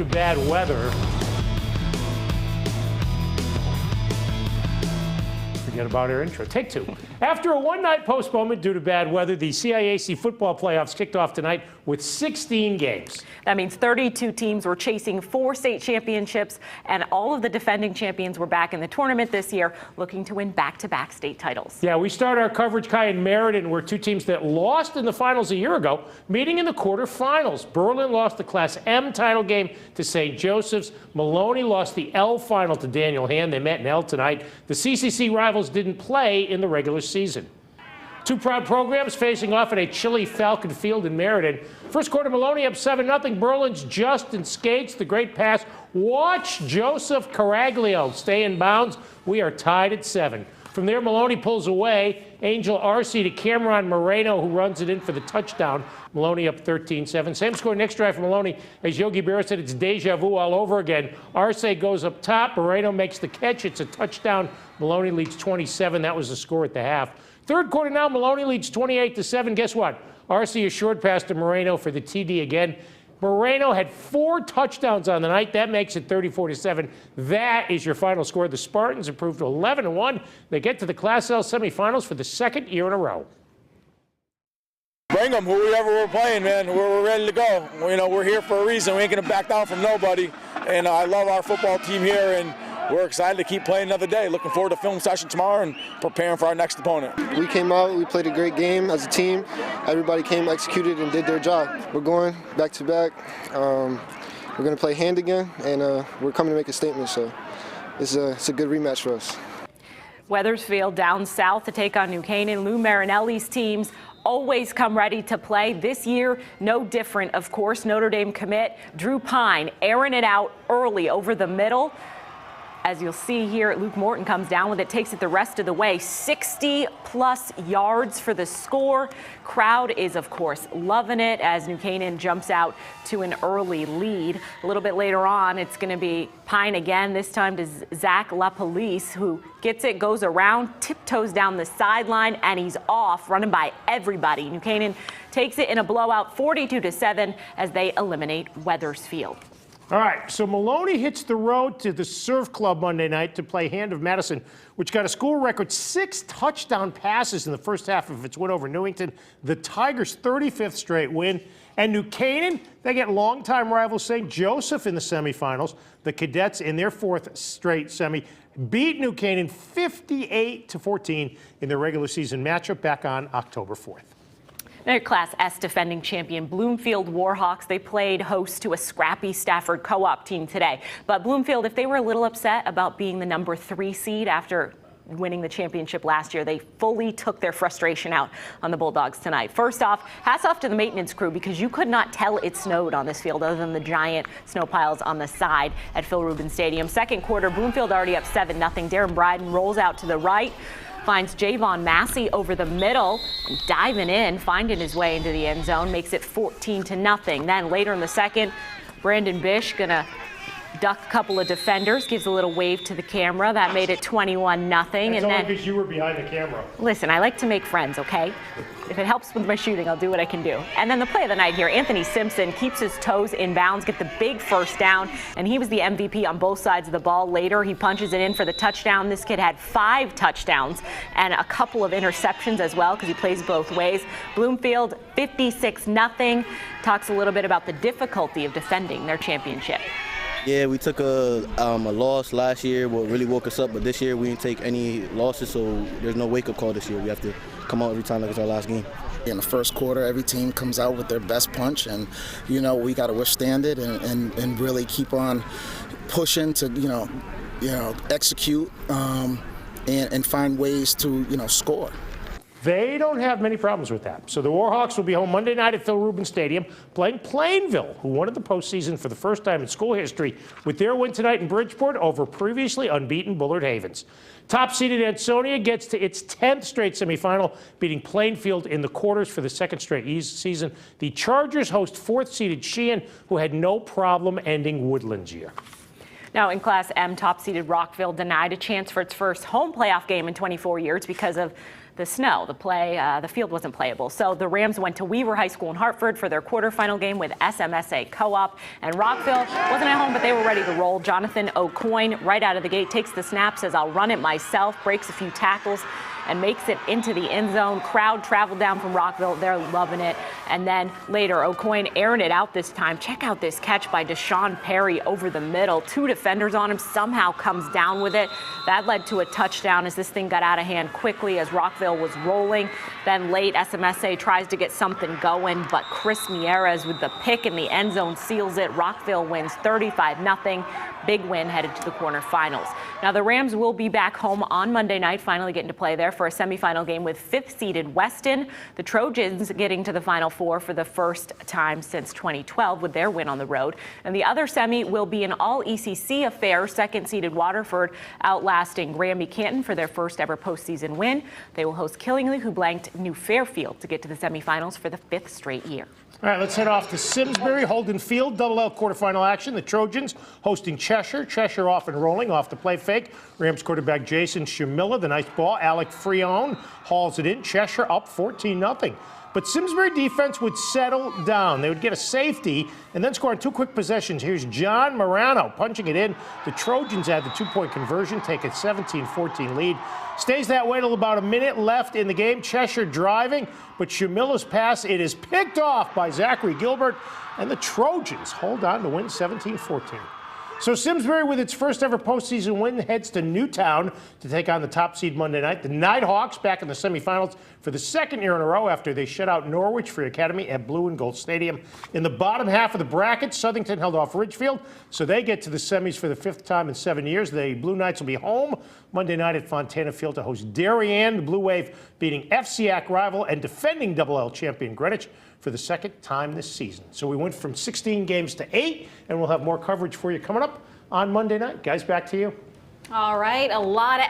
to bad weather. Forget about our intro. Take two. After a one-night postponement due to bad weather, the CIAC football playoffs kicked off tonight with 16 games. That means 32 teams were chasing 4 state championships, and all of the defending champions were back in the tournament this year, looking to win back-to-back state titles. Yeah, we start our coverage, Kai, in Meriden, where two teams that lost in the finals a year ago, meeting in the quarterfinals. Berlin lost the Class M title game to St. Joseph's. Maloney lost the L final to Daniel Hand. They met in L tonight. The CCC rivals didn't play in the regular season. Two proud programs facing off at a chilly Falcon Field in Meriden. First quarter, Maloney up 7-0. Berlin's Justin Skates, the great pass. Watch Joseph Caraglio stay in bounds. We are tied at 7. From there, Maloney pulls away. Angel Arce to Cameron Moreno, who runs it in for the touchdown. Maloney up 13-7. Same score next drive for Maloney. As Yogi Berra said, it's deja vu all over again. Arce goes up top. Moreno makes the catch. It's a touchdown. Maloney leads 27. That was the score at the half. Third quarter now, Maloney leads 28-7. Guess what? Arce a short pass to Moreno for the TD again. Moreno had 4 touchdowns on the night. That makes it 34-7. That is your final score. The Spartans improved to 11-1. They get to the Class L semifinals for the second year in a row. Bring them, whoever we're playing, man. We're ready to go. You know, we're here for a reason. We ain't gonna back down from nobody. And I love our football team here, and we're excited to keep playing another day. Looking forward to film session tomorrow and preparing for our next opponent. We came out, we played a great game as a team. Everybody came, executed, and did their job. We're going back to back. We're going to play hand again, and we're coming to make a statement. So it's a good rematch for us. Weathersfield down south to take on New Canaan. Lou Marinelli's teams always come ready to play. This year, no different, of course. Notre Dame commit Drew Pine airing it out early over the middle. As you'll see here, Luke Morton comes down with it, takes it the rest of the way. 60-plus yards for the score. Crowd is, of course, loving it as New Canaan jumps out to an early lead. A little bit later on, it's going to be Pine again, this time to Zach LaPolice, who gets it, goes around, tiptoes down the sideline, and he's off, running by everybody. New Canaan takes it in a blowout, 42-7, as they eliminate Weathersfield. All right, so Maloney hits the road to the Surf Club Monday night to play Hand of Madison, which got a school record 6 touchdown passes in the first half of its win over Newington. The Tigers' 35th straight win. And New Canaan, they get longtime rival St. Joseph in the semifinals. The Cadets, in their 4th straight semi, beat New Canaan 58-14 in their regular season matchup back on October 4th. Another Class S defending champion, Bloomfield Warhawks. They played host to a scrappy Stafford co-op team today. But Bloomfield, if they were a little upset about being the number 3 seed after winning the championship last year, they fully took their frustration out on the Bulldogs tonight. First off, hats off to the maintenance crew, because you could not tell it snowed on this field other than the giant snow piles on the side at Phil Rubin Stadium. Second quarter, Bloomfield already up 7-0. Darren Bryden rolls out to the right, finds Javon Massey over the middle, and diving in, finding his way into the end zone, makes it 14-0. Then later in the second, Brandon Bish gonna duck a couple of defenders, gives a little wave to the camera. That made it 21-0. That's and only then because you were behind the camera. Listen, I like to make friends, okay? If it helps with my shooting, I'll do what I can do. And then the play of the night here, Anthony Simpson keeps his toes in bounds, get the big first down, and he was the MVP on both sides of the ball. Later, he punches it in for the touchdown. This kid had 5 touchdowns and a couple of interceptions as well, because he plays both ways. Bloomfield, 56-0. Talks a little bit about the difficulty of defending their championship. Yeah, we took a loss last year, what really woke us up, but this year we didn't take any losses, so there's no wake-up call this year. We have to come out every time like it's our last game. In the first quarter, every team comes out with their best punch, and, you know, we got to withstand it and really keep on pushing to, execute and find ways to, score. They don't have many problems with that. So the Warhawks will be home Monday night at Phil Rubin Stadium playing Plainville, who won in the postseason for the first time in school history with their win tonight in Bridgeport over previously unbeaten Bullard Havens. Top-seeded Ansonia gets to its 10th straight semifinal, beating Plainfield in the quarters for the second straight season. The Chargers host 4th-seeded Sheehan, who had no problem ending Woodland's year. Now in Class M, top-seeded Rockville denied a chance for its first home playoff game in 24 years because of the snow. The field wasn't playable. So the Rams went to Weaver High School in Hartford for their quarterfinal game with SMSA Co-op. And Rockville wasn't at home, but they were ready to roll. Jonathan O'Coin, right out of the gate, takes the snap, says, "I'll run it myself," breaks a few tackles, and makes it into the end zone. Crowd traveled down from Rockville. They're loving it. And then later, O'Coin airing it out this time. Check out this catch by Deshaun Perry over the middle. 2 defenders on him, somehow comes down with it. That led to a touchdown as this thing got out of hand quickly as Rockville was rolling. Then late, SMSA tries to get something going, but Chris Mieres with the pick in the end zone seals it. Rockville wins 35-0. Big win headed to the quarterfinals. Now, the Rams will be back home on Monday night, finally getting to play there for a semifinal game with 5th-seeded Weston. The Trojans getting to the Final Four for the first time since 2012 with their win on the road. And the other semi will be an all-ECC affair, 2nd-seeded Waterford outlasting Granby Canton for their first ever postseason win. They will host Killingly, who blanked New Fairfield to get to the semifinals for the 5th straight year. All right, let's head off to Simsbury, Holden Field, double L quarterfinal action. The Trojans hosting Cheshire. Cheshire off and rolling off the play fake. Rams quarterback Jason Shumilla, the nice ball. Alec Freon hauls it in. Cheshire up 14-0. But Simsbury defense would settle down. They would get a safety and then score on 2 quick possessions. Here's John Morano punching it in. The Trojans add the 2-point conversion, take a 17-14 lead. Stays that way till about a minute left in the game. Cheshire driving, but Shumilla's pass, it is picked off by Zachary Gilbert, and the Trojans hold on to win 17-14. So Simsbury, with its first ever postseason win, heads to Newtown to take on the top seed Monday night. The Nighthawks back in the semifinals for the 2nd year in a row after they shut out Norwich Free Academy at Blue and Gold Stadium. In the bottom half of the bracket, Southington held off Ridgefield, so they get to the semis for the 5th time in 7 years. The Blue Knights will be home Monday night at Fontana Field to host Darien. The Blue Wave beating FCAC rival and defending Double L champion Greenwich for the 2nd time this season. So we went from 16 games to 8, and we'll have more coverage for you coming up on Monday night. Guys, back to you. All right, a lot of